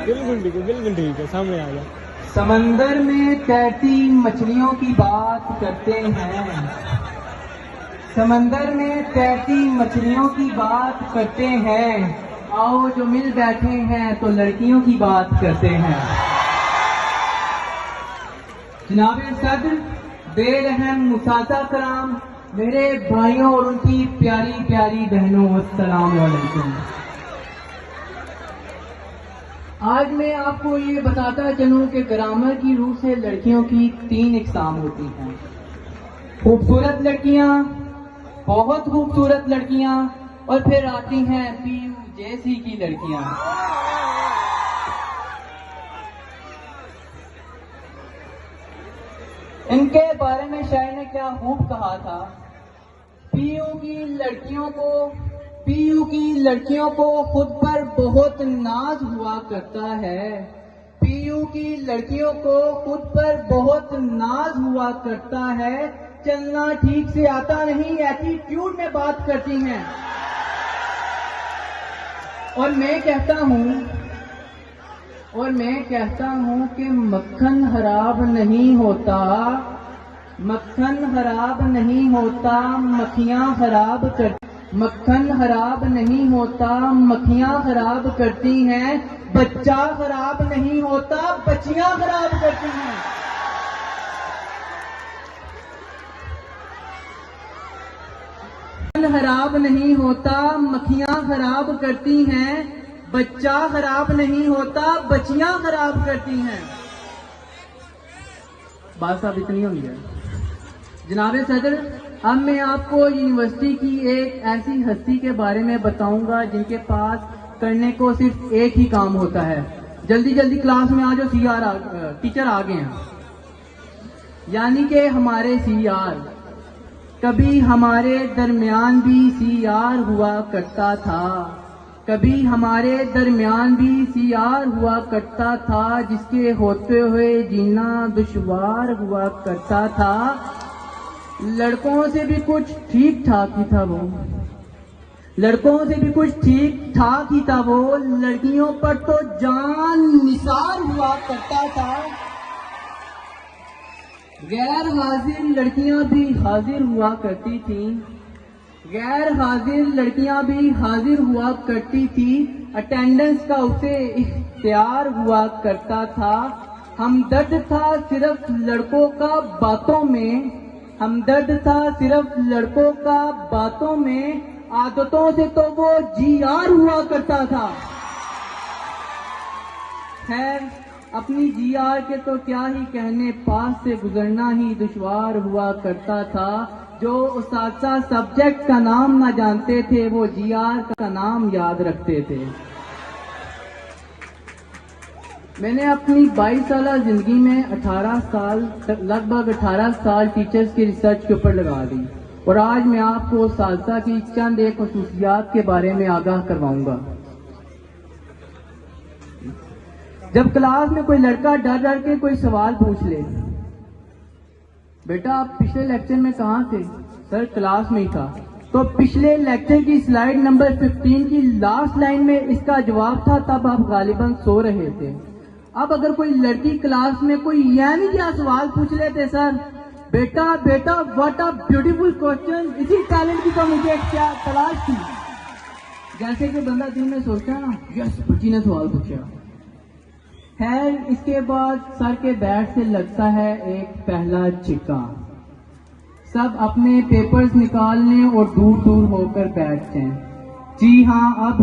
بالکل ٹھیک ہے، سامنے آ جائے. سمندر میں تیرتی مچھلیوں کی بات کرتے ہیں، سمندر میں تیرتی مچھلیوں کی بات کرتے ہیں، آؤ جو مل بیٹھے ہیں تو لڑکیوں کی بات کرتے ہیں. جناب صدر، بے رحم اساتذہ کرام، میرے بھائیوں اور ان کی پیاری پیاری بہنوں، السلام علیکم. آج میں آپ کو یہ بتاتا چلوں کہ گرامر کی روح سے لڑکیوں کی 3 اقسام ہوتی ہیں. خوبصورت لڑکیاں، بہت خوبصورت لڑکیاں، اور پھر آتی ہیں پی یو جیسی کی لڑکیاں. ان کے بارے میں شاعر نے کیا خوب کہا تھا، پی یو کی لڑکیوں کو خود پر بہت ناز ہوا کرتا ہے، پی یو کی لڑکیوں کو خود پر بہت ناز ہوا کرتا ہے، چلنا ٹھیک سے آتا نہیں، ایٹیٹیوڈ میں بات کرتی ہیں. اور میں کہتا ہوں کہ مکھن خراب نہیں ہوتا، مکھن خراب نہیں ہوتا، مکھیاں خراب کرتی ہیں، بچہ خراب نہیں ہوتا، بچیاں خراب کرتی ہیں. مکھن خراب نہیں ہوتا، مکھیاں خراب کرتی ہیں، بچہ خراب نہیں ہوتا، بچیاں خراب کرتی ہیں. بات صاحب اتنی ہوئی ہے. جناب صدر، اب میں آپ کو یونیورسٹی کی ایک ایسی ہستی کے بارے میں بتاؤں گا جن کے پاس کرنے کو صرف ایک ہی کام ہوتا ہے. جلدی کلاس میں آ جاؤ، ٹیچر آ گئے ہیں. یعنی کہ ہمارے سی آر، کبھی ہمارے درمیان بھی سی آر ہوا کرتا تھا، کبھی ہمارے درمیان بھی سی آر ہوا کرتا تھا، جس کے ہوتے ہوئے جینا دشوار ہوا کرتا تھا. لڑکوں سے بھی کچھ ٹھیک ٹھاک ہی تھا وہ، لڑکیوں پر تو جان نثار ہوا کرتا تھا. غیر حاضر لڑکیاں بھی حاضر ہوا کرتی تھیں، اٹینڈنس کا اسے اختیار ہوا کرتا تھا. ہمدرد تھا صرف لڑکوں کا باتوں میں، عادتوں سے تو وہ جی آر ہوا کرتا تھا. خیر اپنی جی آر کے تو کیا ہی کہنے، پاس سے گزرنا ہی دشوار ہوا کرتا تھا. جو اساتذہ سبجیکٹ کا نام نہ جانتے تھے وہ جی آر کا نام یاد رکھتے تھے. میں نے اپنی 22 سالہ زندگی میں لگ بھگ 18 سال ٹیچرز کی ریسرچ کے اوپر لگا دی، اور آج میں آپ کو اساتذہ کی چند ایک خصوصیات کے بارے میں آگاہ کرواؤں گا. جب کلاس میں کوئی لڑکا ڈر کے کوئی سوال پوچھ لے، بیٹا آپ پچھلے لیکچر میں کہاں تھے؟ سر کلاس میں ہی تھا. تو پچھلے لیکچر کی سلائیڈ نمبر 15 کی لاسٹ لائن میں اس کا جواب تھا، تب آپ غالباً سو رہے تھے. اب اگر کوئی لڑکی کلاس میں کوئی یعنی کیا سوال پوچھ لیتے، سر بیٹا واٹ اے بیوٹیفل کوسچن، اسی ٹیلنٹ کی تو مجھے کیا تلاش تھی. جیسے کہ بندہ دل میں سوچتا نا، یس بچی نے سوال پوچھا. خیر اس کے بعد سر کے بیٹ سے لگتا ہے ایک پہلا چکا. سب اپنے پیپرز نکالنے اور دور ہو کر بیٹھتے ہیں. جی ہاں، اب